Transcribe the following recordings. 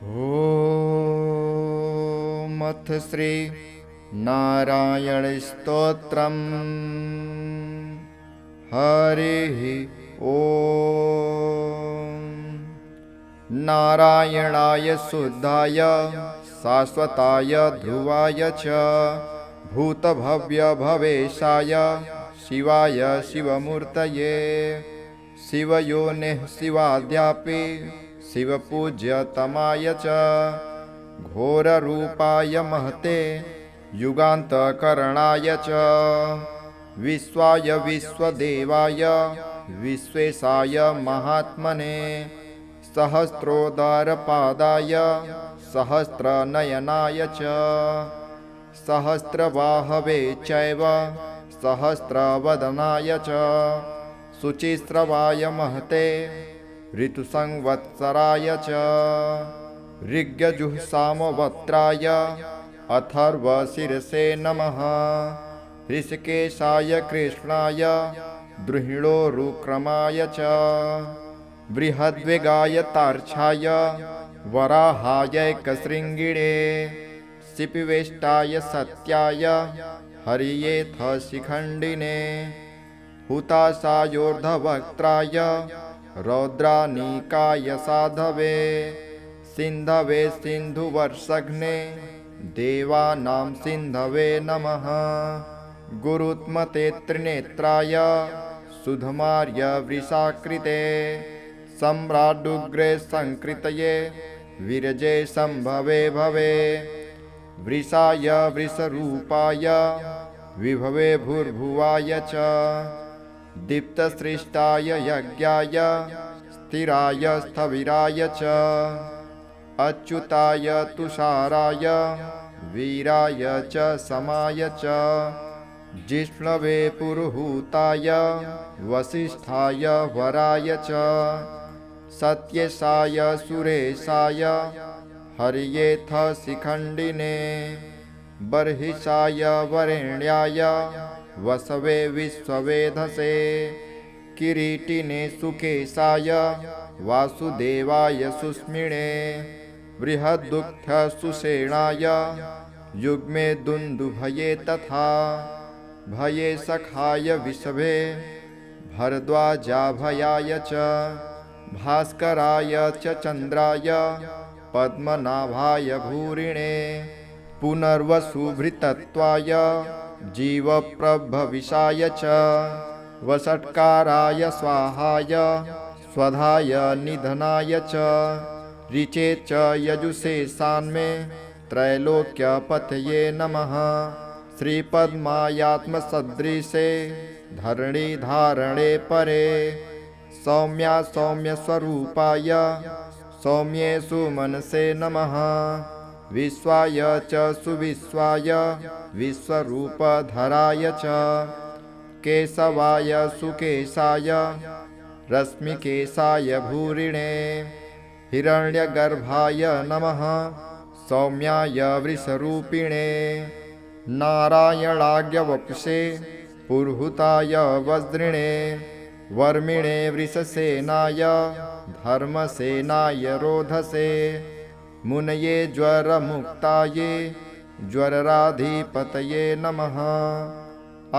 ॐ अथ श्री नारायण स्तोत्रम्। हरिः ॐ। नारायणाय शुद्धाय शाश्वताय ध्रुवाय च भूतभव्यभवेशाय शिवाय शिवमूर्तये शिवयोनिः शिवाद्यापि शिवपूज्यतमाय च घोररूपाय महते युगान्तकरणाय च विश्वाय विश्वदेवाय विश्वेशाय महात्मने सहस्रोदरपादाय सहस्रनयनाय च सहस्रबाहवे चैव सहस्रवदनाय च शुचिस्रवाय महते ऋतुसंवत्सराय च ऋग्यजुःसामवक्त्राय अथर्वशिरसे नमः ऋषिकेशाय कृष्णाय द्रुहिणोरुक्रमाय च बृहद्वेगाय तार्क्षाय वराहायैकशृङ्गिणे शिपिवेष्टाय सत्याय हरियेथ शिखण्डिने हुताशायोर्ध्ववक्त्राय रौद्रानीकाय साधवे सिन्धवे सिन्धुवर्षघ्ने देवानां सिन्धवे नमः गुरुत्मते त्रिनेत्राय सुधमार्य वृषाकृते सम्राडुग्रे संकृतये विरजे संभवे भवे वृषाय वृषरूपाय विभवे भूर्भुवाय च दीप्तसृष्टाय यज्ञाय स्थिराय स्थविराय च अच्युताय तुषाराय वीराय च समाय च जिष्णवे पुरुहूताय वसिष्ठाय वराय च सत्येशाय सुरेशाय हरियेथ शिखण्डिने बर्हिषाय वरेण्याय वसवे विश्ववेधसे किरीटिने सुकेशाय वासुदेवाय सुस्मिणे बृहद्दुग्धसुषेणाय युग्मे दुन्दुभये तथा भये सखाय विषभे भरद्वाजाभयाय च भास्कराय च चन्द्राय पद्मनाभाय भूरिणे पुनर्वसुभृतत्वाय जीवप्रभविषाय च वषट्काराय स्वाहाय स्वधाय निधनाय च ऋचे च यजुषे सान्मे त्रैलोक्यपतये नमः श्रीपद्मायात्मसदृशे धरणिधारणे परे सौम्या सौम्यस्वरूपाय सौम्येषु मनसे नमः विश्वाय च सुविश्वाय विश्वरूपधराय च केशवाय सुकेशाय रश्मिकेशाय भूरिणे हिरण्यगर्भाय नमः सौम्याय वृषरूपिणे नारायणाग्यवपुषे पुरुहूताय वज्रिणे वर्मिणे वृषसेनाय धर्मसेनाय रोधसे मुनये ज्वरमुक्ताये ज्वरराधिपतये नमः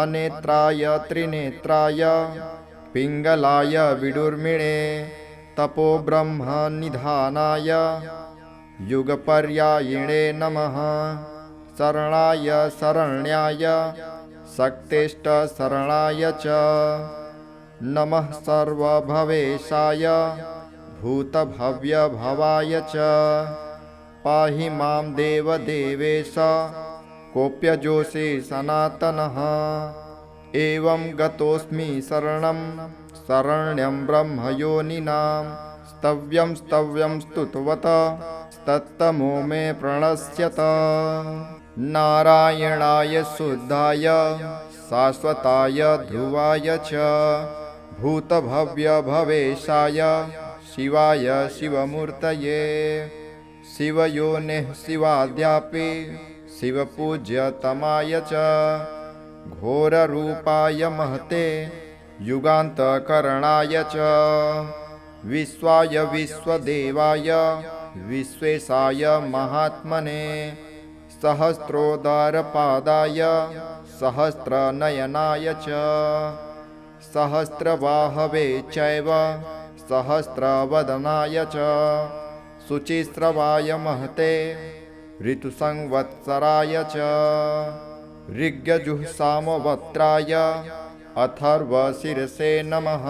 अनेत्राय त्रिनेत्राय पिङ्गलाय विडुर्मिणे तपोब्रह्मनिधानाय युगपर्यायिणे नमः शरणाय शरण्याय शक्तेष्टशरणाय च नमः सर्वभवेशाय भूतभव्यभवाय च पाहि मां देवदेवेश कोऽप्यजोषे सनातनः एवं गतोऽस्मि शरणं शरण्यं ब्रह्मयोनिनां स्तव्यं स्तव्यं स्तुतवत तत्तमो मे प्रणश्यत नारायणाय शुद्धाय शाश्वताय ध्रुवाय च भूतभव्यभवेशाय शिवाय शिवमूर्तये शिवयोनिः शिवाद्यापि शिवपूज्यतमाय च घोररूपाय महते युगान्तकरणाय च विश्वाय विश्वदेवाय विश्वेशाय महात्मने सहस्रोदरपादाय सहस्रनयनाय च सहस्रबाहवे चैव सहस्रवदनाय च शुचिस्रवाय महते ऋतुसंवत्सराय च ऋग्यजुःसामवक्त्राय अथर्वशिरसे नमः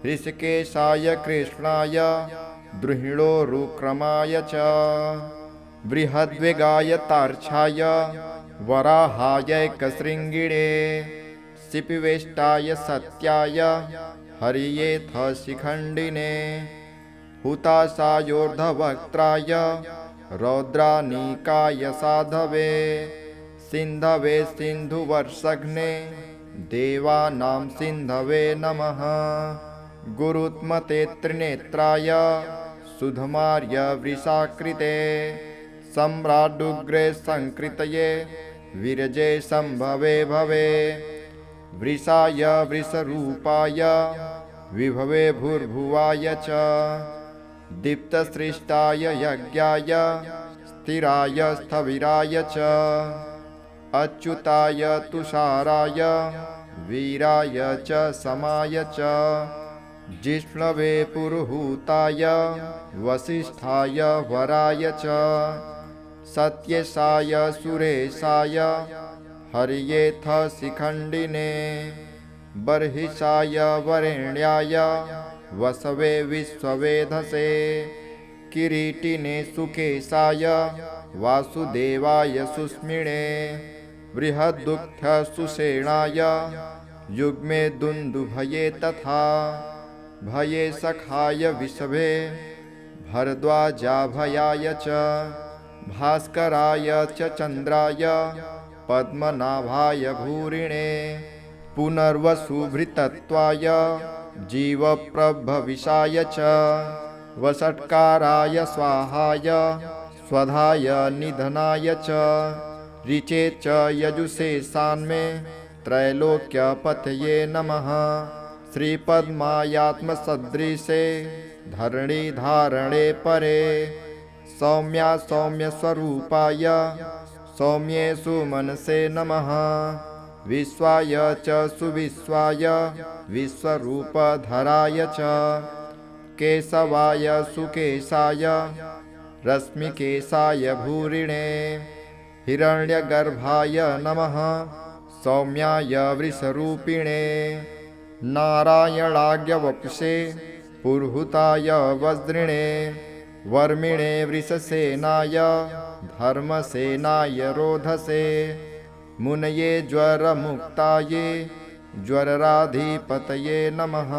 ऋषिकेशाय कृष्णाय द्रुहिणोरुक्रमाय च बृहद्वेगाय तार्क्षाय वराहायैकशृङ्गिणे शिपिवेष्टाय सत्याय हरियेथ शिखण्डिने हुताशायोर्धवक्त्राय रौद्रानीकाय साधवे सिन्धवे सिन्धुवर्षघ्ने देवानां सिन्धवे नमः गुरुत्मते त्रिनेत्राय सुधमार्य वृषाकृते सम्राडुग्रे संकृतये विरजे संभवे भवे वृषाय वृषरूपाय विभवे भूर्भुवाय च दीप्तसृष्टाय यज्ञाय स्थिराय स्थविराय च अच्युताय तुषाराय वीराय च समाय च जिष्णवे पुरुहूताय वसिष्ठाय वराय च सत्येशाय सुरेशाय हरियेथ शिखण्डिने बर्हिषाय वरेण्याय वसवे विश्ववेधसे किरीटिने सुकेशाय वासुदेवाय सुस्मिणे बृहद्दुग्धसुषेणाय युग्मे दुन्दुभये तथा भये सखाय विषभे भरद्वाजाभयाय च भास्कराय च चन्द्राय पद्मनाभाय भूरिणे पुनर्वसुभृतत्वाय जीवप्रभविषाय च वषट्काराय स्वाहाय स्वधाय निधनाय च ऋचे च यजुषे सान्मे त्रैलोक्यपतये नमः श्रीपद्मायात्मसदृशे धरणिधारणे परे सौम्या सौम्यस्वरूपाय सौम्येषु मनसे नमः विश्वाय च सुविश्वाय विश्वरूपधराय च केशवाय सुकेशाय रश्मिकेशाय भूरिणे हिरण्यगर्भाय नमः सौम्याय वृषरूपिणे नारायणाग्यवपुषे पुरुहूताय वज्रिणे वर्मिणे वृषसेनाय धर्मसेनाय रोधसे मुनये ज्वरमुक्ताये ज्वरराधिपतये नमः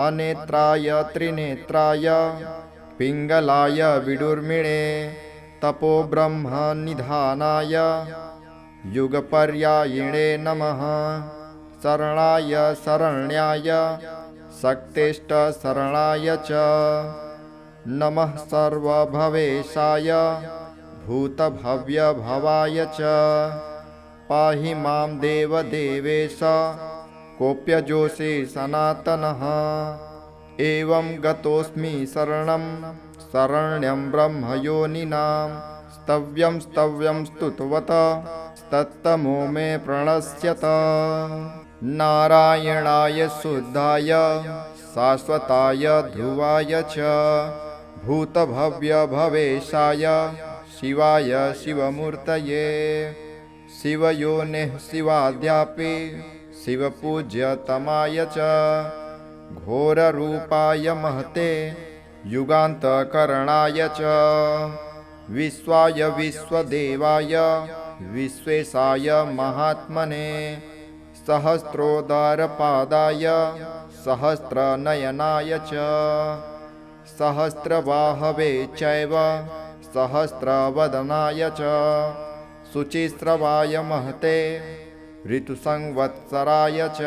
अनेत्राय त्रिनेत्राय पिङ्गलाय विडुर्मिणे तपोब्रह्मनिधानाय युगपर्यायिणे नमः शरणाय शरण्याय शक्तेष्टशरणाय च नमः सर्वभवेशाय भूतभव्यभवाय च पाहि मां देवदेवेश कोऽप्यजोषे सनातनः एवं गतोऽस्मि शरणं शरण्यं ब्रह्मयोनिनां स्तव्यं स्तव्यं स्तुतवत तत्तमो मे प्रणश्यत नारायणाय शुद्धाय शाश्वताय ध्रुवाय च भूतभव्यभवेशाय शिवाय शिवमूर्तये शिवयोनिः शिवाद्यापि शिवपूज्यतमाय च घोररूपाय महते युगान्तकरणाय च विश्वाय विश्वदेवाय विश्वेशाय महात्मने सहस्रोदरपादाय सहस्रनयनाय च सहस्रबाहवे चैव सहस्रवदनाय च शुचिस्रवाय महते ऋतुसंवत्सराय च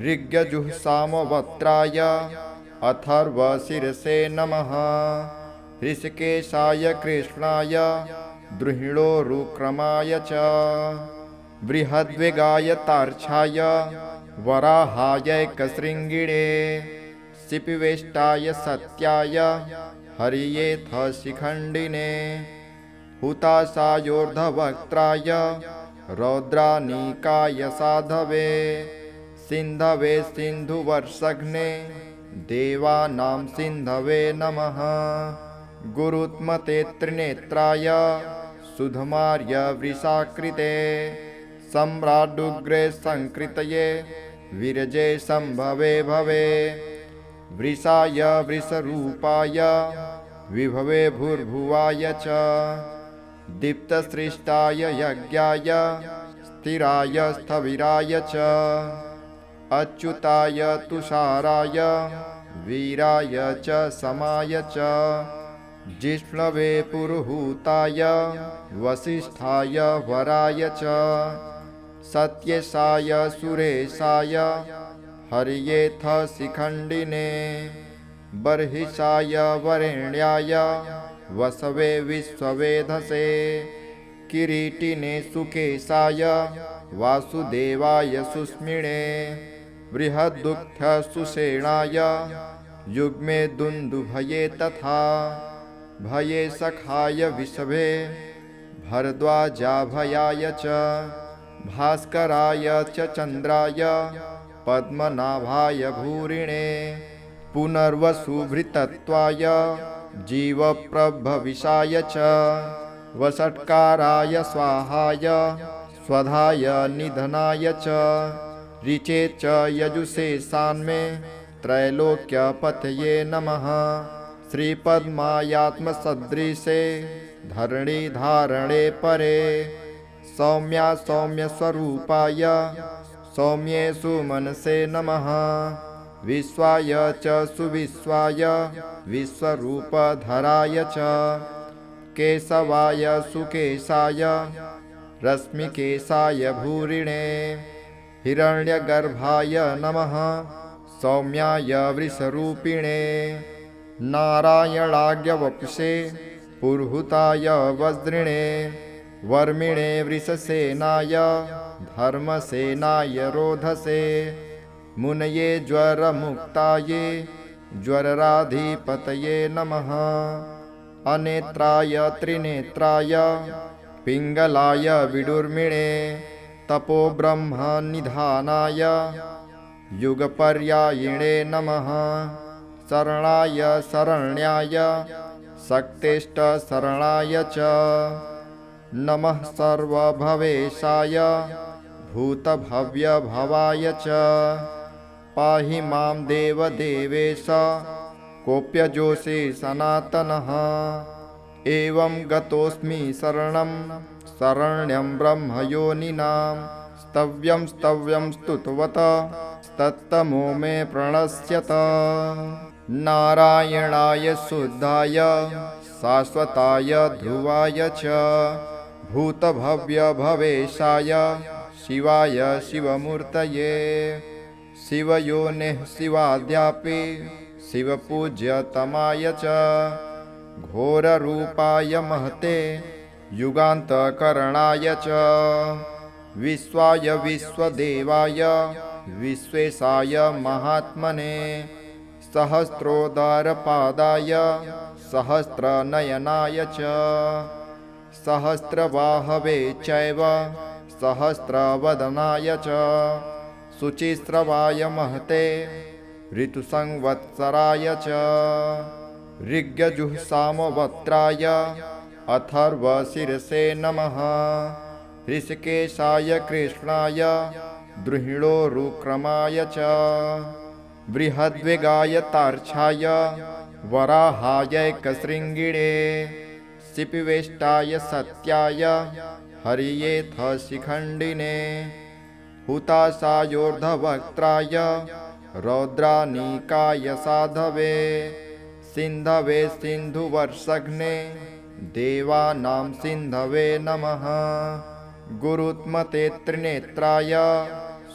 ऋग्यजुःसामवक्त्राय अथर्वशिरसे नमः ऋषिकेशाय कृष्णाय द्रुहिणोरुक्रमाय च बृहद्वेगाय तार्क्षाय वराहायैकशृङ्गिणे शिपिवेष्टाय सत्याय हरियेथ शिखण्डिने हुताशायोर्धवक्त्राय रौद्रानीकाय साधवे सिन्धवे सिन्धुवर्षघ्ने देवानां सिन्धवे नमः गुरुत्मते त्रिनेत्राय सुधमार्य वृषाकृते सम्राडुग्रे संकृतये विरजे संभवे भवे वृषाय वृषरूपाय विभवे भूर्भुवाय च दीप्तसृष्टाय यज्ञाय स्थिराय स्थविराय च अच्युताय तुषाराय वीराय च समाय च जिष्णवे पुरुहूताय वसिष्ठाय वराय च सत्येशाय सुरेशाय हरियेथ शिखण्डिने बर्हिषाय वरेण्याय वसवे विश्ववेधसे किरीटिने सुकेशाय वासुदेवाय सुस्मिणे बृहद्दुःख सुषेणाय युग्मे दुन्दुभये तथा भये सखाय विषभे भरद्वाजाभयाय च भास्कराय च चन्द्राय पद्मनाभाय भूरिणे पुनर्वसुभृतत्वाय जीवप्रभविषाय च वषट्काराय स्वाहाय स्वधाय निधनाय च ऋचे च यजुषे सान्मे त्रैलोक्यपतये नमः श्रीपद्मायात्मसदृशे धरणिधारणे परे सौम्या सौम्यस्वरूपाय सौम्येषु मनसे नमः विश्वाय च सुविश्वाय विश्वरूपधराय च केशवाय सुकेशाय रश्मिकेशाय भूरिणे हिरण्यगर्भाय नमः सौम्याय वृषरूपिणे नारायणाग्यवपुषे पुरुहूताय वज्रिणे वर्मिणे वृषसेनाय धर्मसेनाय रोधसे मुनये ज्वरमुक्ताये ज्वरराधिपतये नमः अनेत्राय त्रिनेत्राय पिङ्गलाय विडुर्मिणे तपोब्रह्मनिधानाय युगपर्यायिणे नमः शरणाय शरण्याय शक्तिष्ठशरणाय च नमः सर्वभवेशाय भूतभव्यभवाय च पाहि मां देवदेवेश कोऽप्यजोषे सनातनः एवं गतोऽस्मि शरणं शरण्यं ब्रह्मयोनिनां स्तव्यं स्तव्यं स्तुतवत तत्तमो मे प्रणश्यत नारायणाय शुद्धाय शाश्वताय ध्रुवाय च भूतभव्यभवेशाय शिवाय शिवमूर्तये शिवयोनिः शिवाद्यापि शिवपूज्यतमाय च घोररूपाय महते युगान्तकरणाय च विश्वाय विश्वदेवाय विश्वेशाय महात्मने सहस्रोदरपादाय सहस्रनयनाय च सहस्रबाहवे चैव सहस्रवदनाय च शुचिस्रवाय महते ऋतुसंवत्सराय च ऋग्यजुःसामवक्त्राय अथर्वशिरसे नमः ऋषिकेशाय कृष्णाय द्रुहिणोरुक्रमाय च बृहद्वेगाय तार्क्षाय वराहायैकशृङ्गिणे शिपिवेष्टाय सत्याय हरियेथ शिखण्डिने हुताशायोर्धवक्त्राय रौद्रानीकाय साधवे सिन्धवे सिन्धुवर्षघ्ने देवानां सिन्धवे नमः गुरुत्मते त्रिनेत्राय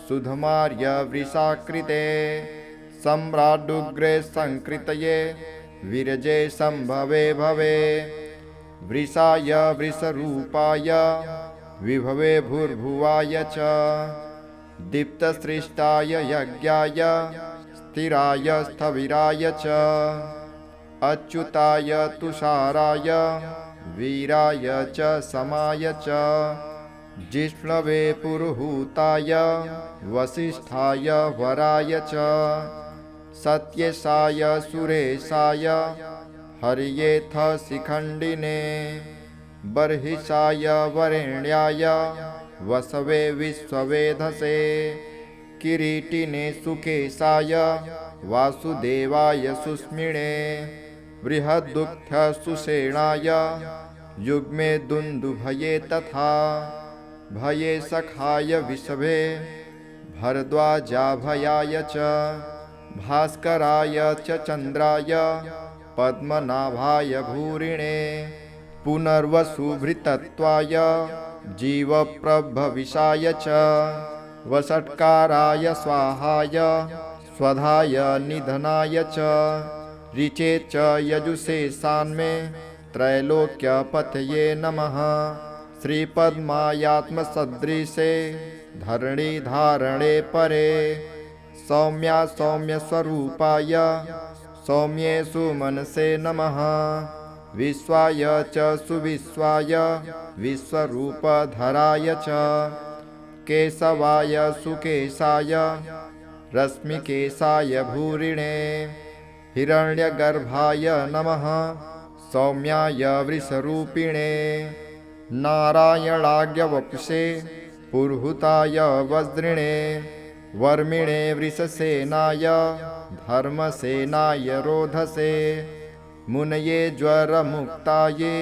सुधमार्य वृषाकृते सम्राडुग्रे संकृतये विरजे संभवे भवे वृषाय वृषरूपाय विभवे भूर्भुवाय च दीप्तसृष्टाय यज्ञाय स्थिराय स्थविराय च अच्युताय तुषाराय वीराय च समाय च जिष्णवे पुरुहूताय वसिष्ठाय वराय च सत्यसाय सुरेशाय हरियेथ शिखण्डिने बर्हिषाय वरेण्याय वसवे विश्ववेधसे किरीटिने सुकेशाय वासुदेवाय सुस्मिणे बृहद्दुग्धसुषेणाय युग्मे दुन्दुभये तथा भये सखाय विषभे भरद्वाजाभयाय च भास्कराय च चन्द्राय पद्मनाभाय भूरिणे पुनर्वसुभृतत्वाय जीवप्रभविषाय च वषट्काराय स्वाहाय स्वधाय निधनाय च ऋचे च यजुषे सान्मे त्रैलोक्यपतये नमः श्रीपद्मायात्मसदृशे धरणिधारणे परे सौम्या सौम्यस्वरूपाय सौम्येषु मनसे नमः विश्वाय च सुविश्वाय विश्वरूपधराय च केशवाय सुकेशाय रश्मिकेशाय भूरिणे हिरण्यगर्भाय नमः सौम्याय वृषरूपिणे नारायणाग्यवपुषे पुरुहूताय वज्रिणे वर्मिणे वृषसेनाय धर्मसेनाय रोधसे मुनये ज्वरमुक्ताये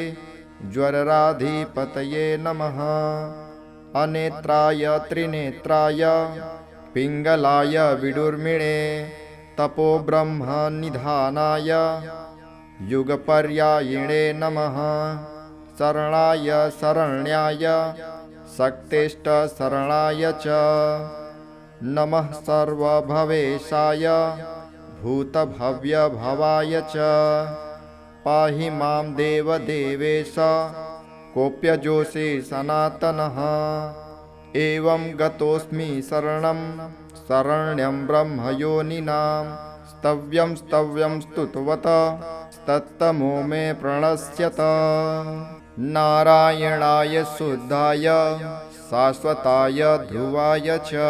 ज्वरराधिपतये नमः अनेत्राय त्रिनेत्राय पिङ्गलाय विडुर्मिणे तपोब्रह्मनिधानाय युगपर्यायिणे नमः शरणाय शरण्याय शक्तेष्टशरणाय च नमः सर्वभवेशाय भूतभव्यभवाय च पाहि मां देवदेवेश कोऽप्यजोषि सनातनः एवं गतोऽस्मि शरणं शरण्यं ब्रह्मयोनिनां स्तव्यं स्तव्यं स्तुतवत तत्तमो मे प्रणश्यत नारायणाय शुद्धाय शाश्वताय ध्रुवाय च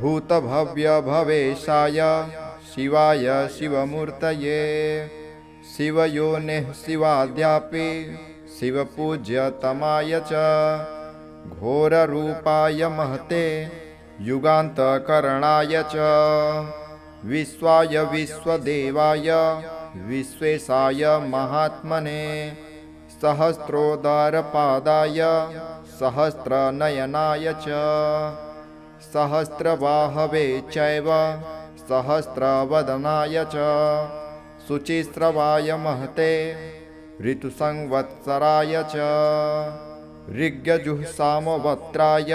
भूतभव्यभवेशाय शिवाय शिवमूर्तये शिवयोनिः शिवाद्यापि शिवपूज्यतमाय च घोररूपाय महते युगान्तकरणाय च विश्वाय विश्वदेवाय विश्वेशाय महात्मने सहस्रोदरपादाय सहस्रनयनाय च सहस्रबाहवे चैव सहस्रवदनाय च शुचिस्रवाय महते ऋतुसंवत्सराय च ऋग्यजुःसामवक्त्राय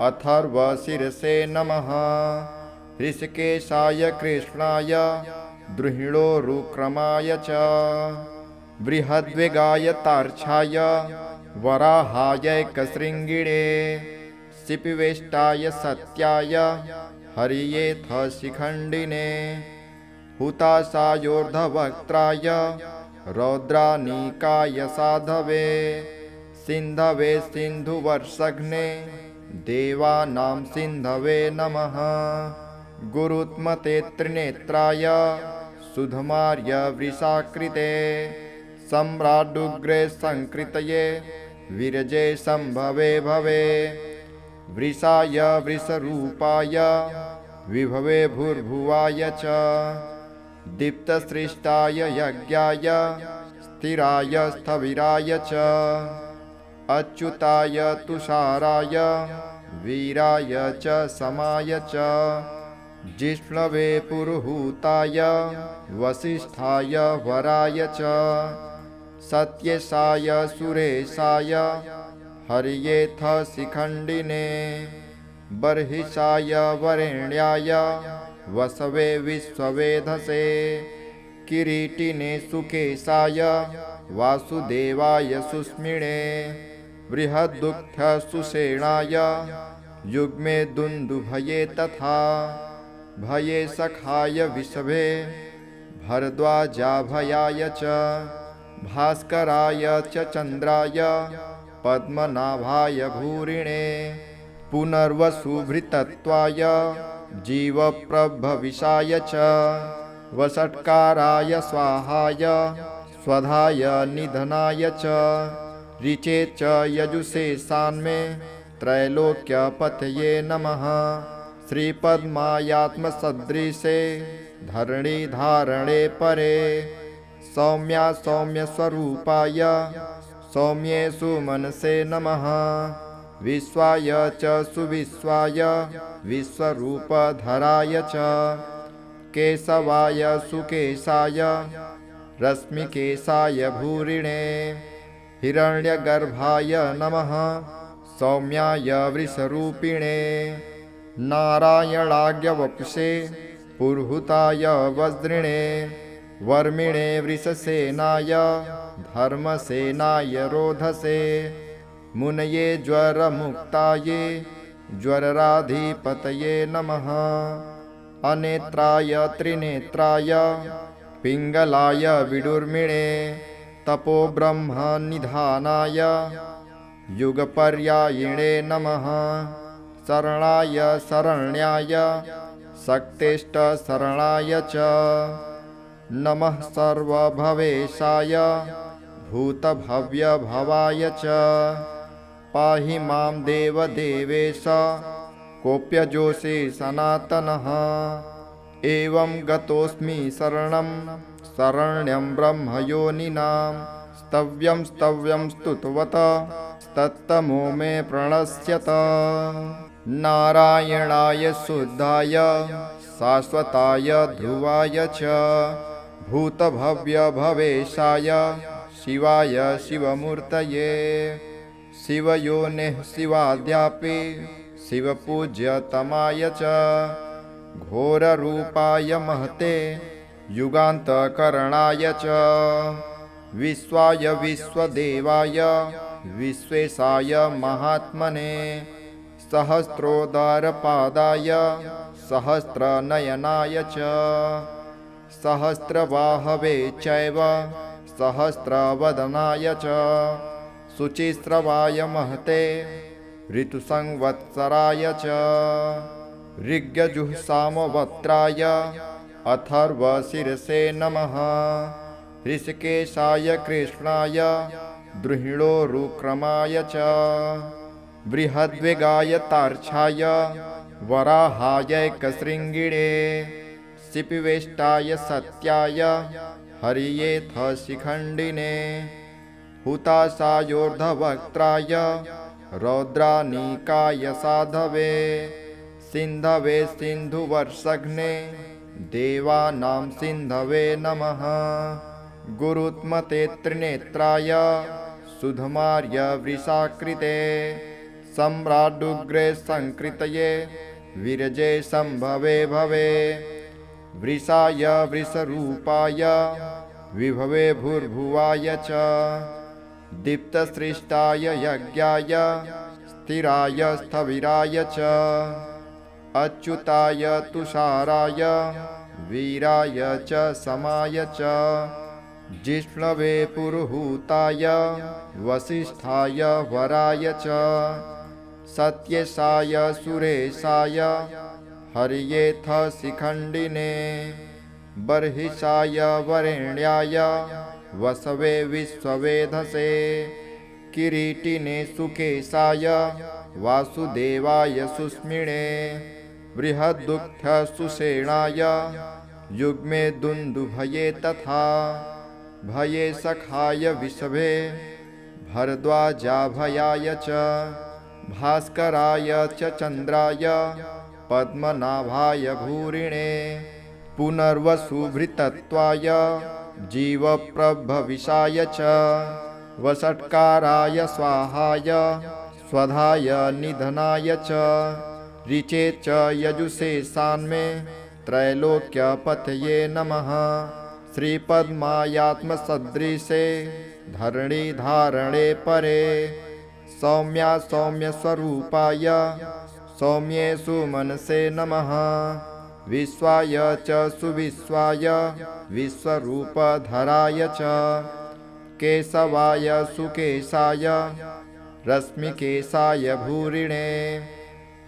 अथर्वशिरसे नमः ऋषिकेशाय कृष्णाय द्रुहिणोरुक्रमाय च बृहद्वेगाय तार्क्षाय वराहायैकशृङ्गिणे शिपिवेष्टाय सत्याय हरियेथ शिखण्डिने हुताशायोर्ध्ववक्त्राय रौद्रानीकाय साधवे सिन्धवे सिन्धुवर्षघ्ने देवानां सिन्धवे नमः गुरुत्मते त्रिनेत्राय सुधमार्य वृषाकृते सम्राडुग्रे संकृतये विरजे संभवे भवे वृषाय वृषरूपाय विभवे भूर्भुवाय च दीप्तसृष्टाय यज्ञाय स्थिराय स्थविराय च अच्युताय तुषाराय वीराय च समाय च जिष्णवे पुरुहूताय वसिष्ठाय वराय च सत्यसाय सुरेशाय हरियेथ शिखण्डिने बर्हिषाय वरेण्याय वसवे विश्ववेधसे किरीटिने सुकेशाय वासुदेवाय सुस्मिणे बृहद्दुग्धसुषेणाय युग्मे दुन्दुभये तथा भये सखाय विषभे भरद्वाजाभयाय च भास्कराय च चन्द्राय पद्मनाभाय भूरिणे पुनर्वसुभृतत्वाय जीवप्रभविषाय च वषट्काराय स्वाहाय स्वधाय निधनाय च ऋचे च यजुषे सान्मे त्रैलोक्यपतये नमः। श्रीपद्मायात्मसदृशे धरणी धारणे परे सौम्या सौम्यस्वरूपाय सौम्येषु मनसे नमः। विश्वाय च सुविश्वाय विश्वरूपधराय च केशवाय सुकेशाय रश्मिकेशाय भूरिणे हिरण्यगर्भाय नमः। सौम्याय वृषरूपिणे नारायणाग्यवपुषे पुरुहूताय वज्रिणे वर्मिणे वृषसेनाय धर्मसेनाय रोधसे मुनये ज्वरमुक्ताये ज्वरराधिपतये नमः। अनेत्राय त्रिनेत्राय पिङ्गलाय विडुर्मिणे तपोब्रह्मनिधानाय युगपर्यायिणे नमः। शरणाय शरण्याय शक्तिष्ठशरणाय च नमः। सर्वभवेशाय भूतभव्यभवाय च पाहि मां देवदेवेश कोऽप्यजोषे सनातनः। एवं गतोऽस्मि शरणं शरण्यं ब्रह्मयोनिनां स्तव्यं स्तव्यं स्तुतवत तत्तमो मे प्रणश्यत। नारायणाय शुद्धाय शाश्वताय ध्रुवाय च भूतभव्यभवेशाय शिवाय शिवमूर्तये शिवयोनिः शिवाद्यापि शिवपूज्यतमाय च घोररूपाय महते युगान्तकरणाय च विश्वाय विश्वदेवाय विश्वेशाय महात्मने सहस्रोदरपादाय सहस्रनयनाय च सहस्रबाहवे चैव सहस्रवदनाय च शुचिस्रवाय महते ऋतुसंवत्सराय च ऋग्यजुःसामवक्त्राय अथर्वशिरसे नमः। ऋषिकेशाय कृष्णाय द्रुहिणोरुक्रमाय च बृहद्वेगाय तार्क्षाय वराहायैकशृङ्गिणे शिपिवेष्टाय सत्याय हरियेथ शिखण्डिने हुताशायोर्धवक्त्राय रौद्रानीकाय साधवे सिन्धवे सिन्धुवर्षघ्ने देवानां सिन्धवे नमः। गुरुत्मते त्रिनेत्राय सुधमार्य वृषाकृते सम्राडुग्रे संकृतये विरजे संभवे भवे वृषाय वृषरूपाय विभवे भूर्भुवाय च दीप्तसृष्टाय यज्ञाय स्थिराय स्थविराय च अच्युताय तुषाराय वीराय च समाय च जिष्णवे पुरुहूताय वसिष्ठाय वराय च सत्येशाय सुरेशाय हरियेथ शिखण्डिने बर्हिषाय वरेण्याय वसवे विश्ववेधसे किरीटिने सुकेशाय वासुदेवाय सुस्मिणे बृहद्दुग्धसुषेणाय युग्मे दुन्दुभये तथा भये सखाय विषभे भरद्वाजाभयाय च भास्कराय च चन्द्राय पद्मनाभाय भूरिणे पुनर्वसुभृतत्वाय जीवप्रभविषाय च वषट्काराय स्वाहाय स्वधाय निधनाय च ऋचे च यजुषे सान्मे त्रैलोक्यपतये नमः। श्रीपद्मायात्मसदृशे धरणी धारणे परे सौम्या सौम्यस्वरूपाय सौम्येषु मनसे नमः। विश्वाय च सुविश्वाय विश्वरूपधराय च केशवाय सुकेशाय रश्मिकेशाय भूरिणे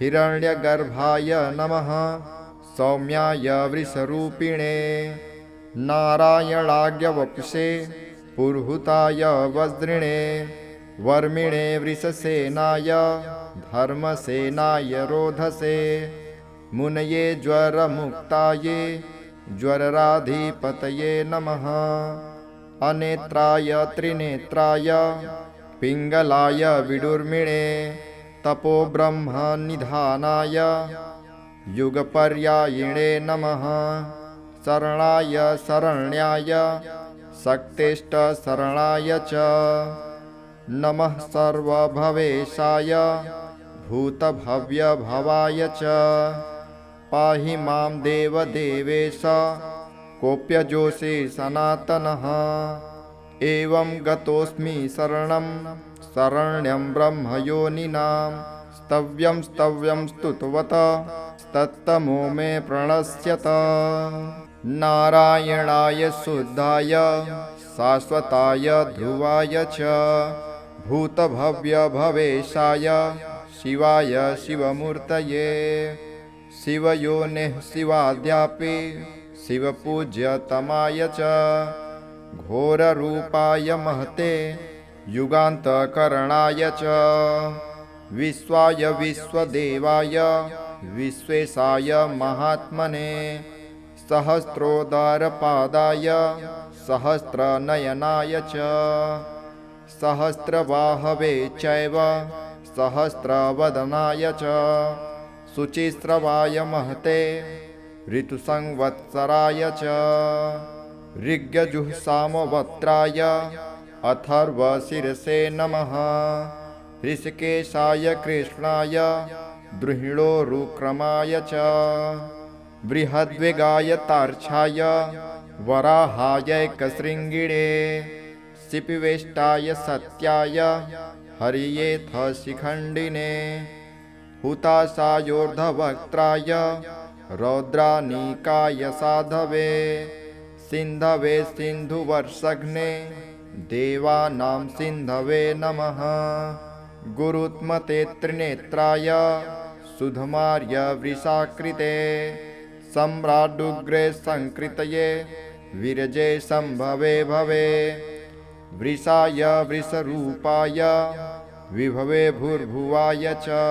हिरण्यगर्भाय नमः सौम्याय वृषरूपिणे नारायणाग्यवपुषे पुरुहूताय वज्रिणे वर्मिणे वृषसेनाय धर्मसेनाय रोधसे मुनये ज्वरमुक्ताये ज्वरराधिपतये नमः अनेत्राय त्रिनेत्राय पिङ्गलाय विडुर्मिणे तपोब्रह्मनिधानाय युगपर्यायिणे नमः शरणाय शरण्याय शक्तिष्ठशरणाय च नमः सर्वभवेशाय भूतभव्यभवाय च पाहि मां देवदेवेश कोऽप्यजोषि सनातनः एवं गतोऽस्मि शरणं शरण्यं ब्रह्मयोनिनां स्तव्यं स्तव्यं स्तुतवत तत्तमो मे प्रणश्यत नारायणाय शुद्धाय शाश्वताय ध्रुवाय च भूतभव्यभवेशाय शिवाय शिवमूर्तये शिवयोनिः शिवाद्यापि शिवपूज्यतमाय च घोररूपाय महते युगान्तकरणाय च विश्वाय विश्वदेवाय विश्वेशाय महात्मने सहस्रोदरपादाय सहस्रनयनाय च सहस्रबाहवे चैव सहस्रवदनाय च शुचिस्रवाय महते ऋतुसंवत्सराय च ऋग्यजुःसामवक्त्राय अथर्वशिरसे नमः ऋषिकेशाय कृष्णाय द्रुहिणोरुक्रमाय च बृहद्वेगाय तार्क्षाय वराहायैकशृङ्गिणे शिपिवेष्टाय सत्याय हरियेथ शिखण्डिने हुताशायोर्धवक्त्राय रौद्रानीकाय साधवे सिन्धवे सिन्धुवर्षघ्ने देवानां सिन्धवे नमः गुरुत्मते त्रिनेत्राय सुधमार्य वृषाकृते सम्राडुग्रे संकृतये विरजे संभवे भवे वृषाय वृषरूपाय विभवे भूर्भुवाय च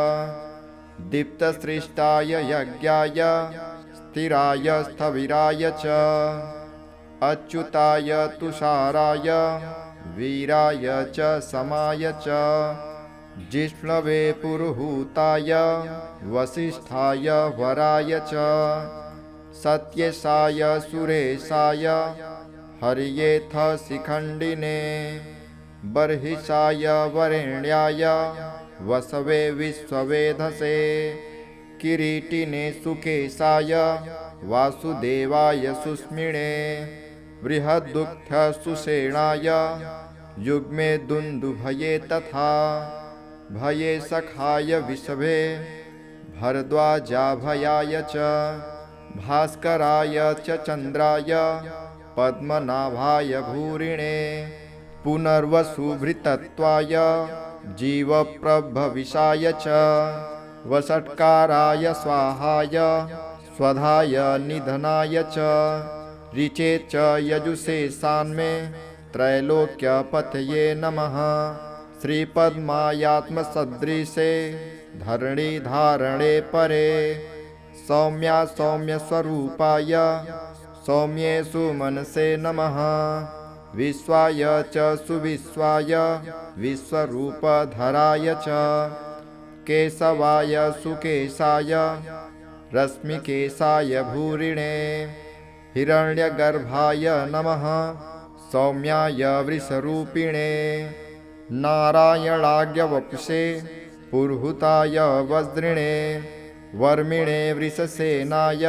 दीप्तसृष्टाय यज्ञाय स्थिराय स्थविराय च अच्युताय तुषाराय वीराय च समाय च जिष्णवे पुरुहूताय वसिष्ठाय वराय च सत्येशाय सुरेशाय हरियेथ शिखण्डिने बर्हिषाय वरेण्याय वसवे विश्ववेधसे किरीटिने सुकेशाय वासुदेवाय सुस्मिणे बृहद्दुग्धसुषेणाय युग्मे दुन्दुभये तथा भये सखाय विषभे भरद्वाजाभयाय च भास्कराय च चन्द्राय पद्मनाभाय भूरिणे पुनर्वसुभृतत्वाय जीवप्रभविषाय च वषट्काराय स्वाहाय स्वधाय निधनाय च ऋचे च यजुषे सान्मे त्रैलोक्यपतये नमः श्रीपद्मायात्मसदृशे धरणिधारणे परे सौम्या सौम्यस्वरूपाय सौम्येषु मनसे नमः विश्वाय च सुविश्वाय विश्वरूपधराय च केशवाय सुकेशाय रश्मिकेशाय भूरिणे हिरण्यगर्भाय नमः सौम्याय वृषरूपिणे नारायणाग्यवपुषे पुरुहूताय वज्रिणे वर्मिणे वृषसेनाय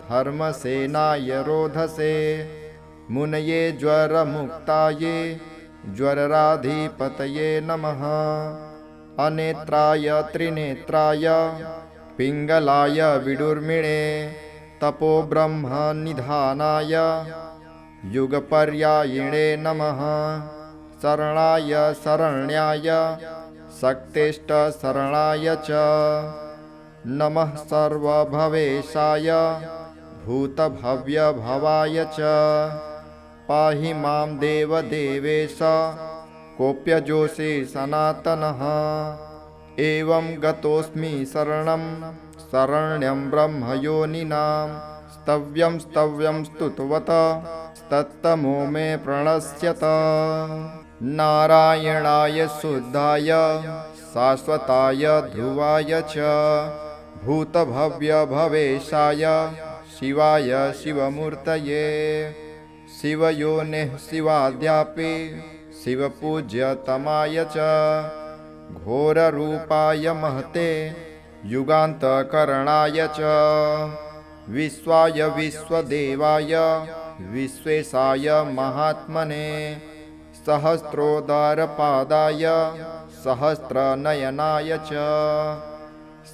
धर्मसेनाय रोधसे मुनये ज्वरमुक्ताये ज्वरराधिपतये नमः अनेत्राय त्रिनेत्राय पिङ्गलाय विडुर्मिणे तपो ब्रह्म निधानाय युगपर्यायिणे नमः। शरणाय शरण्याय शक्तिष्ठ शरणाय च नमः। सर्वभवेशाय भूतभव्यभवाय च पाहि मां देवदेवेश कोऽप्यजोषि सनातनः। एवं गतोऽस्मि शरणं शरण्यं ब्रह्मयोनिनां स्तव्यं स्तव्यं स्तुतवत तत्तमो मे प्रणश्यत। नारायणाय शुद्धाय शाश्वताय ध्रुवाय च भूतभव्यभवेशाय शिवाय शिवमूर्तये शिवयोनिः शिवाद्यापि शिवपूज्यतमाय च घोररूपाय महते युगान्तकरणाय च विश्वाय विश्वदेवाय विश्वेशाय महात्मने सहस्रोदरपादाय सहस्रनयनाय च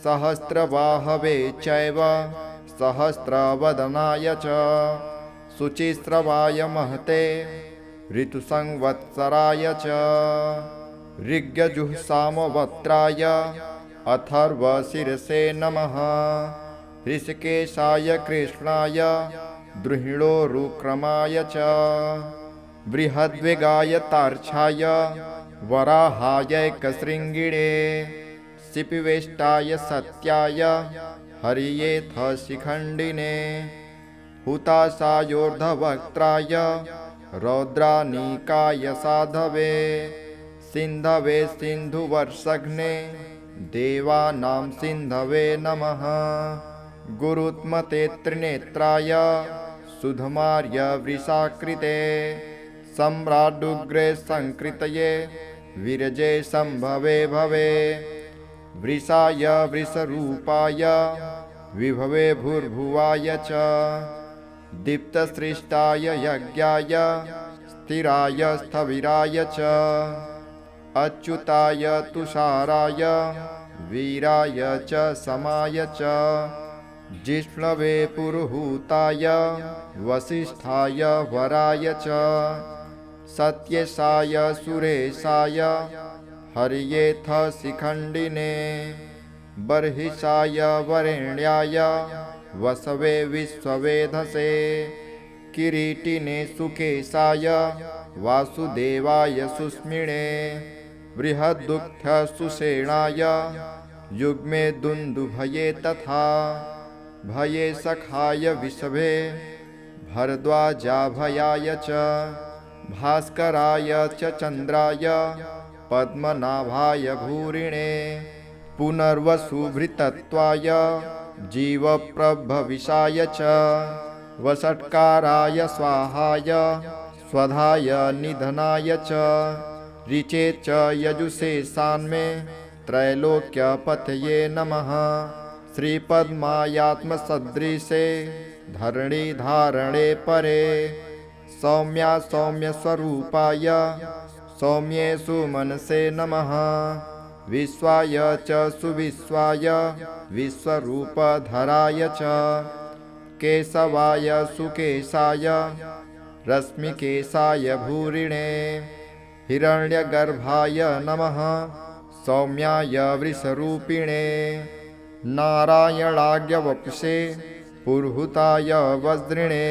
सहस्रबाहवे चैव सहस्रवदनाय च शुचिस्रवाय महते ऋतुसंवत्सराय च ऋग्यजुःसामवक्त्राय अथर्वशिरसे नमः। ऋषिकेशाय कृष्णाय द्रुहिणोरुक्रमाय च बृहद्वेगाय तार्क्षाय वराहायैकशृङ्गिणे शिपिवेष्टाय सत्याय हरियेथ शिखण्डिने हुताशायोर्ध्ववक्त्राय रौद्रानीकाय साधवे सिन्धवे सिन्धुवर्षघ्ने देवानां सिन्धवे नमः। गुरुत्मते त्रिनेत्राय सुधमार्य वृषाकृते सम्राडुग्रे संकृतये विरजे संभवे भवे वृषाय वृषरूपाय विभवे भूर्भुवाय च दीप्तसृष्टाय यज्ञाय स्थिराय स्थविराय च अच्युताय तुषाराय वीराय च समाय च जिष्णवे पुरुहूताय वसिष्ठाय वराय च सत्येशाय सुरेशाय हरियेथ शिखण्डिने बर्हिषाय वरेण्याय वसवे विश्ववेधसे किरीटिने सुकेशाय वासुदेवाय सुस्मिणे बृहद्दुःख सुषेणाय युग्मे दुन्दुभये तथा भये सखाय विषभे भरद्वाजाभयाय च भास्कराय च चन्द्राय पद्मनाभाय भूरिणे पुनर्वसुभृतत्वाय जीवप्रभविषाय च वषट्काराय स्वाहाय स्वधाय निधनाय च ऋचे च यजुषे सान्मे त्रैलोक्यपतये नमः। श्रीपद्मायात्मसदृशे धरणिधारणे परे सौम्या सौम्यस्वरूपाय सौम्येषु मनसे नमः। विश्वाय च सुविश्वाय विश्वरूपधराय च केशवाय सुकेशाय रश्मिकेशाय भूरिणे हिरण्यगर्भाय नमः सौम्याय वृषरूपिणे नारायणाग्यवपुषे पुरुहूताय वज्रिणे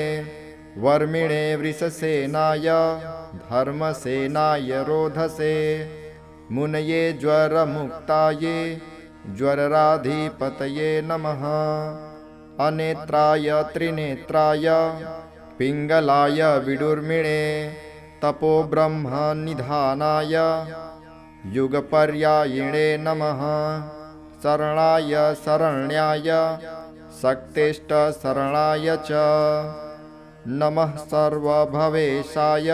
वर्मिणे वृषसेनाय धर्मसेनाय रोधसे मुनये ज्वरमुक्ताये ज्वरराधिपतये नमः। अनेत्राय त्रिनेत्राय पिङ्गलाय विडुर्मिणे तपो ब्रह्म निधानाय युगपर्यायिणे नमः। शरणाय शरण्याय शक्तिष्ठ शरणाय च नमः। सर्वभवेशाय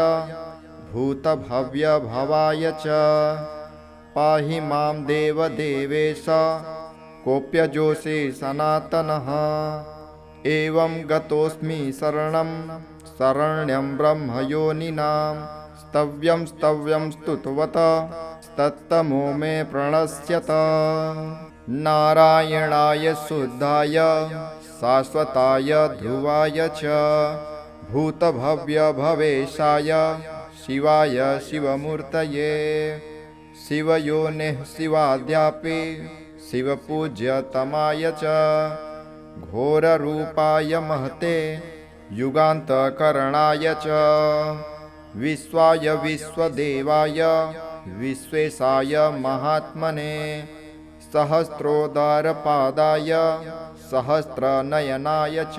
भूतभव्यभवाय च पाहि मां देवदेवेश कोऽप्यजोषि सनातनः। एवं गतोऽस्मि शरणं शरण्यं ब्रह्मयोनिनां स्तव्यं स्तव्यं स्तुतवत तत्तमो मे प्रणश्यत। नारायणाय शुद्धाय शाश्वताय ध्रुवाय च भूतभव्यभवेशाय शिवाय शिवमूर्तये शिवयोनिः शिवाद्यापि शिवपूज्यतमाय च घोररूपाय महते युगान्तकरणाय च विश्वाय विश्वदेवाय विश्वेशाय महात्मने सहस्रोदरपादाय सहस्रनयनाय च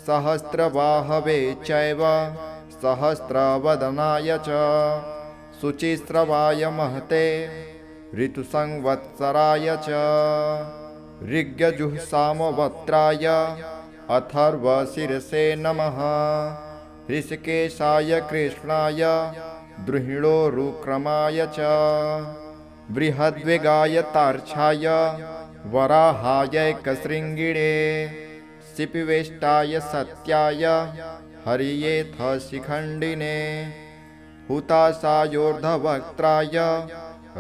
सहस्रबाहवे चैव सहस्रवदनाय च शुचिस्रवाय महते ऋतुसंवत्सराय च ऋग्यजुःसामवक्त्राय अथर्वशिरसे नमः ऋषिकेशाय कृष्णाय द्रुहिणोरुक्रमाय च बृहद्वेगाय तार्क्षाय वराहायैकशृङ्गिणे शिपिवेष्टाय सत्याय हरियेथ शिखण्डिने हुताशायोर्धवक्त्राय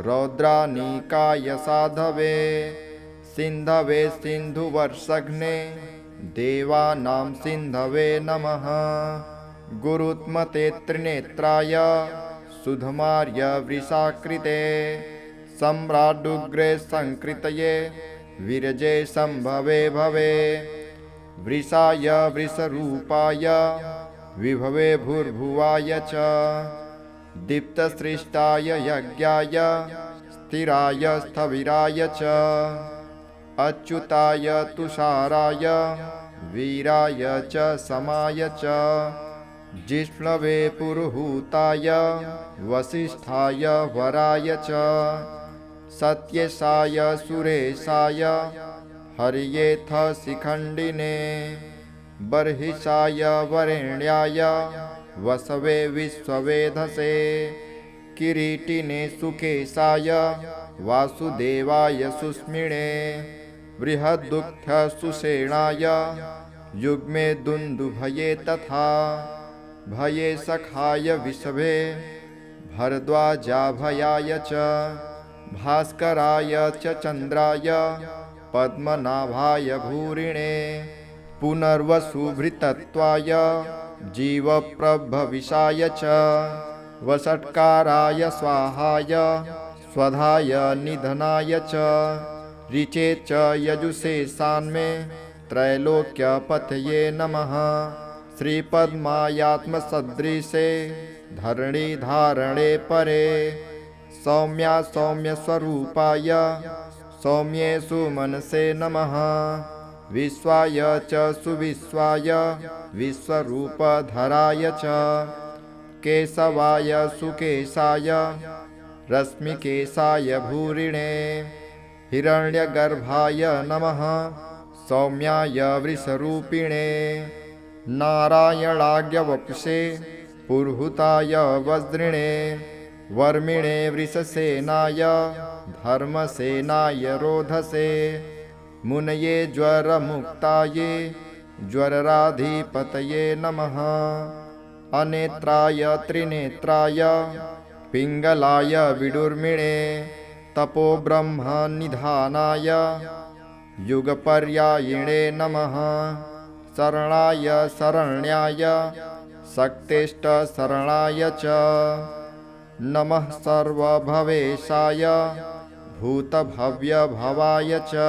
रौद्रानीकाय साधवे सिन्धवे सिन्धुवर्षघ्ने देवानां सिन्धवे नमः गुरुत्मते त्रिनेत्राय सुधमार्य वृषाकृते सम्राडुग्रे संकृतये विरजे संभवे भवे वृषाय वृषरूपाय विभवे भूर्भुवाय च दीप्तसृष्टाय यज्ञाय स्थिराय स्थविराय च अच्युताय तुषाराय वीराय च समाय च जिष्णवे पुरुहूताय वसिष्ठाय वराय च सत्येशाय सुरेशाय हरियेथ शिखण्डिने बर्हिषाय वरेण्याय वसवे विश्ववेधसे किरीटिने सुकेशाय वासुदेवाय सुस्मिणे बृहद्दुग्धसुषेणाय युग्मे दुन्दुभये तथा भये सखाय विषभे भरद्वाजाभयाय च भास्कराय च चन्द्राय पद्मनाभाय भूरिणे पुनर्वसुभृतत्वाय जीवप्रभविषाय च वषट्काराय स्वाहाय स्वधाय निधनाय च ऋचे च यजुषे सान्मे त्रैलोक्यपतये नमः श्रीपद्मायात्मसदृशे धरणिधारणे परे सौम्या सौम्यस्वरूपाय सौम्ये सुमनसे नमः विश्वाय च सुविश्वाय विश्वरूपधराय च केशवाय सुकेशाय रश्मिकेशाय भूरिणे हिरण्यगर्भाय नमः सौम्याय वृषरूपिणे नारायणाज्ञवपुषे पुरुहूताय वज्रिणे वर्मिणे वृषसेनाय धर्मसेनाय रोधसे मुनये ज्वरमुक्ताये ज्वरराधिपतये नमः अनेत्राय त्रिनेत्राय पिङ्गलाय विडुर्मिणे तपोब्रह्मनिधानाय युगपर्यायिणे नमः शरणाय शरण्याय शक्तिष्ठशरणाय च नमः सर्वभवेशाय भूतभव्यभवाय च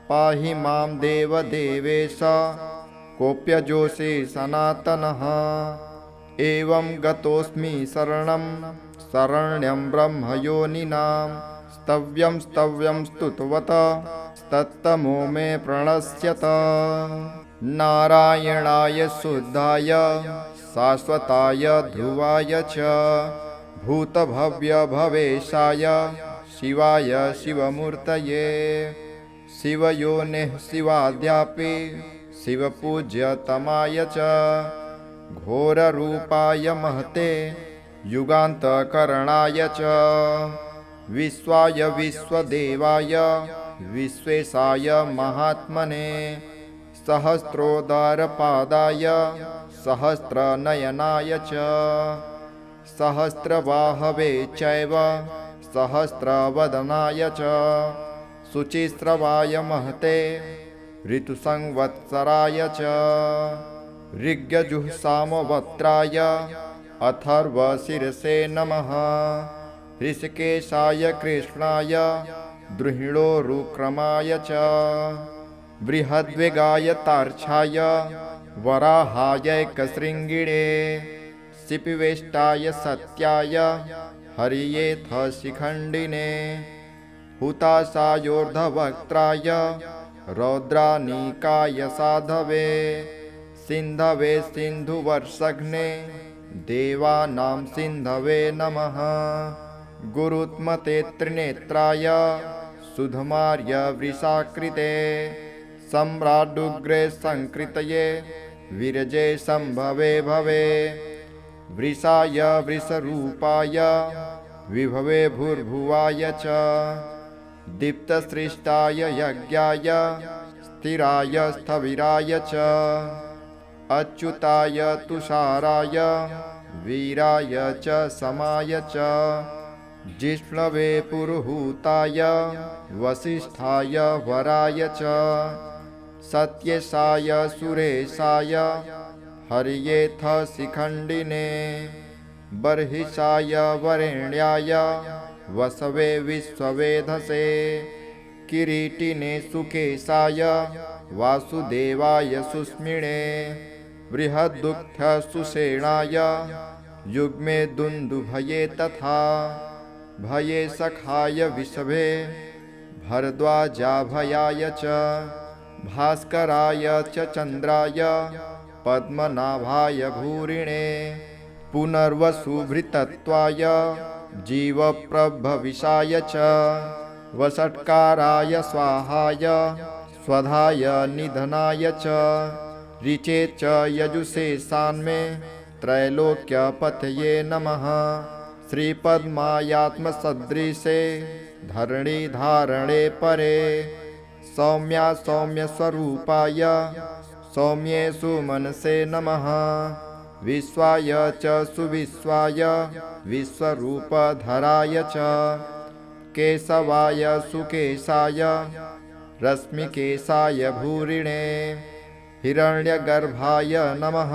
पाहि मां देवदेवेश कोऽप्यजोषि सनातनः एवं गतोऽस्मि शरणं शरण्यं ब्रह्मयोनिनां स्तव्यं स्तव्यं स्तुतवत तत्तमो मे प्रणश्यत नारायणाय शुद्धाय शाश्वताय ध्रुवाय च भूतभव्यभवेशाय शिवाय शिवमूर्तये शिवयोनिः शिवाद्यापि शिवपूज्यतमाय च घोररूपाय महते युगान्तकरणाय च विश्वाय विश्वदेवाय विश्वेशाय महात्मने सहस्रोदरपादाय सहस्रनयनाय च सहस्रबाहवे चैव सहस्रवदनाय च शुचिस्रवाय महते ऋतुसंवत्सराय च ऋग्यजुःसामवक्त्राय अथर्वशीर्षे नमः ऋषिकेशाय कृष्णाय द्रुहिणोरुक्रमाय च बृहद्वेगाय तार्क्षाय वराहायैकशृङ्गिणे शिपिवेष्टाय सत्याय हरियेथ शिखण्डिने हुताशायोर्धवक्त्राय रौद्रानीकाय साधवे सिन्धवे सिन्धुवर्षघ्ने देवानां सिन्धवे नमः गुरुत्मते त्रिनेत्राय सुधमार्य वृषाकृते सम्राडुग्रे संकृतये विरजे संभवे भवे वृषाय वृषरूपाय विभवे भूर्भुवाय च दीप्तसृष्टाय यज्ञाय स्थिराय स्थविराय च अच्युताय तुषाराय वीराय च समाय च जिष्णवे पुरुहूताय वसिष्ठाय वराय च सत्येशाय सुरेशाय हरियेथ शिखण्डिने बर्हिषाय वरेण्याय वसवे विश्ववेधसे किरीटिने सुकेशाय वासुदेवाय सुस्मिणे बृहद्दुःख सुषेणाय युग्मे दुन्दुभये तथा भये सखाय विषभे भरद्वाजाभयाय च भास्कराय च चन्द्राय पद्मनाभाय भूरिणे पुनर्वसुभृतत्वाय जीवप्रभविषाय च वषट्काराय स्वाहाय स्वधाय निधनाय च ऋचे च यजुषे सान्मे त्रैलोक्यपतये नमः श्रीपद्मायात्मसदृशे धरणिधारणे परे सौम्या सौम्यस्वरूपाय सौम्येषु मनसे नमः विश्वाय च सुविश्वाय विश्वरूपधराय च केशवाय सुकेशाय रश्मिकेशाय भूरिणे हिरण्यगर्भाय नमः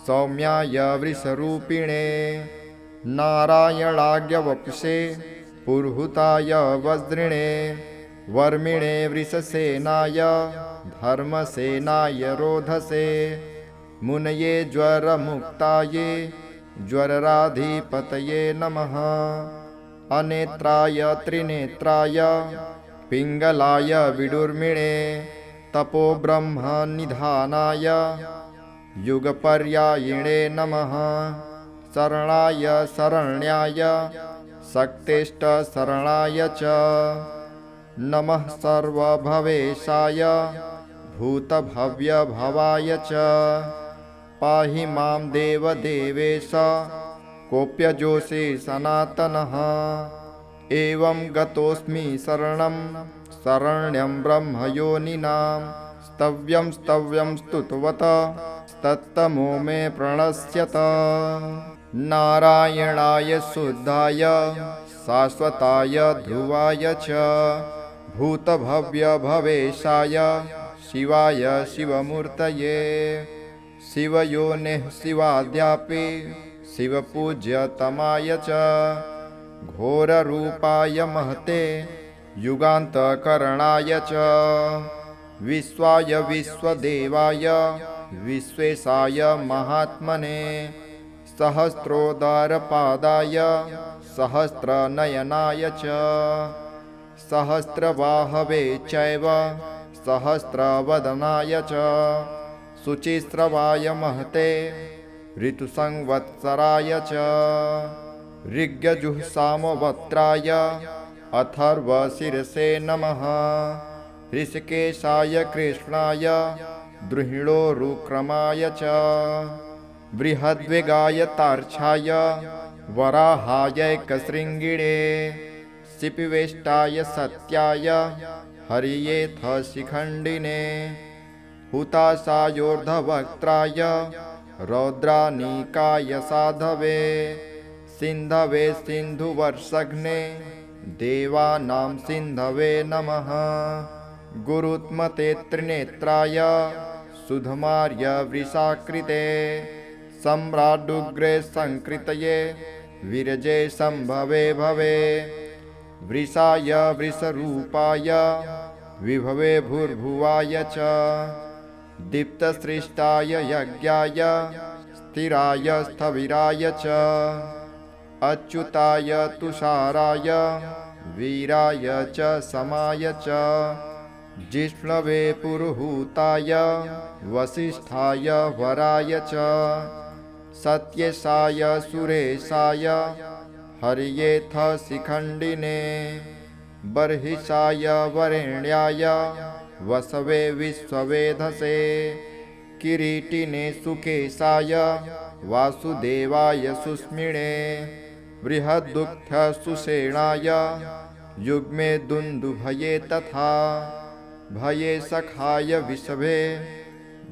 सौम्याय वृषरूपिणे नारायणाग्यवपुषे पुरुहूताय वज्रिणे वर्मिणे वृषसेनाय धर्मसेनाय रोधसे मुनये ज्वरमुक्ताये ज्वरराधिपतये नमः अनेत्राय त्रिनेत्राय पिङ्गलाय विडुर्मिणे तपोब्रह्मनिधानाय युगपर्यायिणे नमः शरणाय शरण्याय शक्तिष्ठशरणाय च नमः सर्वभवेशाय भूतभव्यभवाय च पाहि मां देवदेवेश कोऽप्यजोषे सनातनः एवं गतोऽस्मि शरणं शरण्यं ब्रह्मयोनिनां स्तव्यं स्तव्यं स्तुतवत तत्तमो मे प्रणश्यत नारायणाय शुद्धाय शाश्वताय ध्रुवाय च भूतभव्यभवेशाय शिवाय शिवमूर्तये शिवयोनिः शिवाद्यापि शिवपूज्यतमाय च घोररूपाय महते युगान्तकरणाय च विश्वाय विश्वदेवाय विश्वेशाय महात्मने सहस्रोदरपादाय सहस्रनयनाय च सहस्रबाहवे चैव सहस्रवदनाय च शुचिस्रवाय महते ऋतुसंवत्सराय च ऋग्यजुःसामवक्त्राय अथर्वशीर्षे नमः ऋषिकेशाय कृष्णाय द्रुहिणोरुक्रमाय च बृहद्वेगाय तार्क्षाय वराहायैकशृङ्गिणे शिपिवेष्टाय सत्याय हरियेथ शिखण्डिने हुताशायोर्धवक्त्राय रौद्रानीकाय साधवे सिन्धवे सिन्धुवर्षघ्ने देवानां सिन्धवे नमः गुरुत्मते त्रिनेत्राय सुधमार्य वृषाकृते सम्राडुग्रे संकृतये विरजे संभवे भवे वृषाय वृषरूपाय विभवे भूर्भुवाय च दीप्तसृष्टाय यज्ञाय स्थिराय स्थविराय च अच्युताय तुषाराय वीराय च समाय च जिष्णवे पुरुहूताय वसिष्ठाय वराय च सत्येशाय सुरेशाय हरियेथ शिखण्डिने बर्हिषाय वरेण्याय वसवे विश्ववेधसे किरीटिने सुकेशाय वासुदेवाय सुस्मिणे बृहद्दुग्ध सुषेणाय युग्मे दुन्दुभये तथा भये सखाय विषभे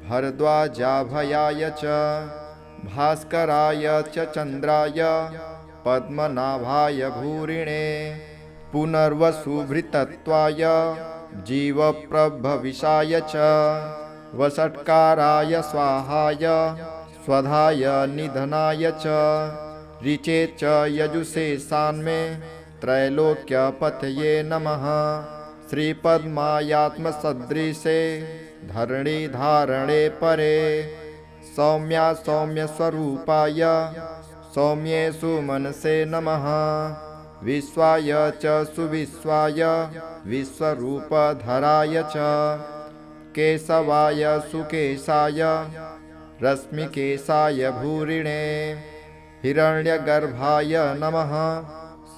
भरद्वाजाभयाय च भास्कराय च चन्द्राय पद्मनाभाय भूरिणे पुनर्वसुभृतत्वाय जीवप्रभविषाय च वषट्काराय स्वाहाय स्वधाय निधनाय च ऋचे च यजुषे सान्मे त्रैलोक्यपतये नमः श्रीपद्मायात्मसदृशे धरणिधारणे परे सौम्या सौम्यस्वरूपाय सौम्येषु मनसे नमः विश्वाय च सुविश्वाय विश्वरूपधराय च केशवाय सुकेशाय रश्मिकेशाय भूरिणे हिरण्यगर्भाय नमः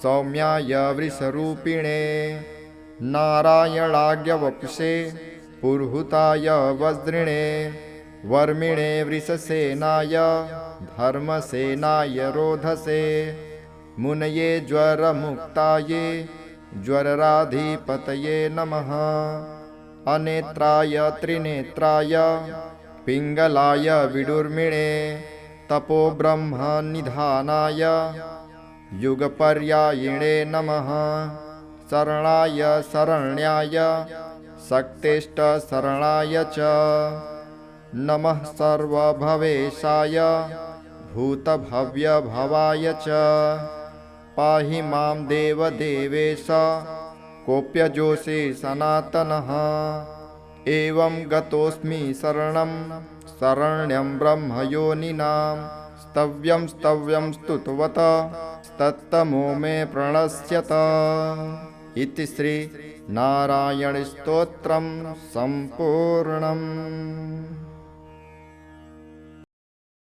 सौम्याय वृषरूपिणे नारायणाग्यवपुषे पुरुहूताय वज्रिणे वर्मिणे वृषसेनाय धर्मसेनाय रोधसे मुनये ज्वरमुक्ताये ज्वरराधिपतये नमः अनेत्राय त्रिनेत्राय पिङ्गलाय विडुर्मिणे तपो ब्रह्मनिधानाय युगपर्यायिणे नमः शरणाय शरण्याय शक्तेष्टशरणाय च नमः सर्वभवेशाय भूतभव्यभवाय च पाहि मां देवदेवेश कोऽप्यजोषे सनातनः एवं गतोऽस्मि शरणं शरण्यं ब्रह्मयोनिनां स्तव्यं स्तव्यं स्तुतवत तत्तमो मे प्रणश्यत इति श्री नारायणस्तोत्रं सम्पूर्णम्।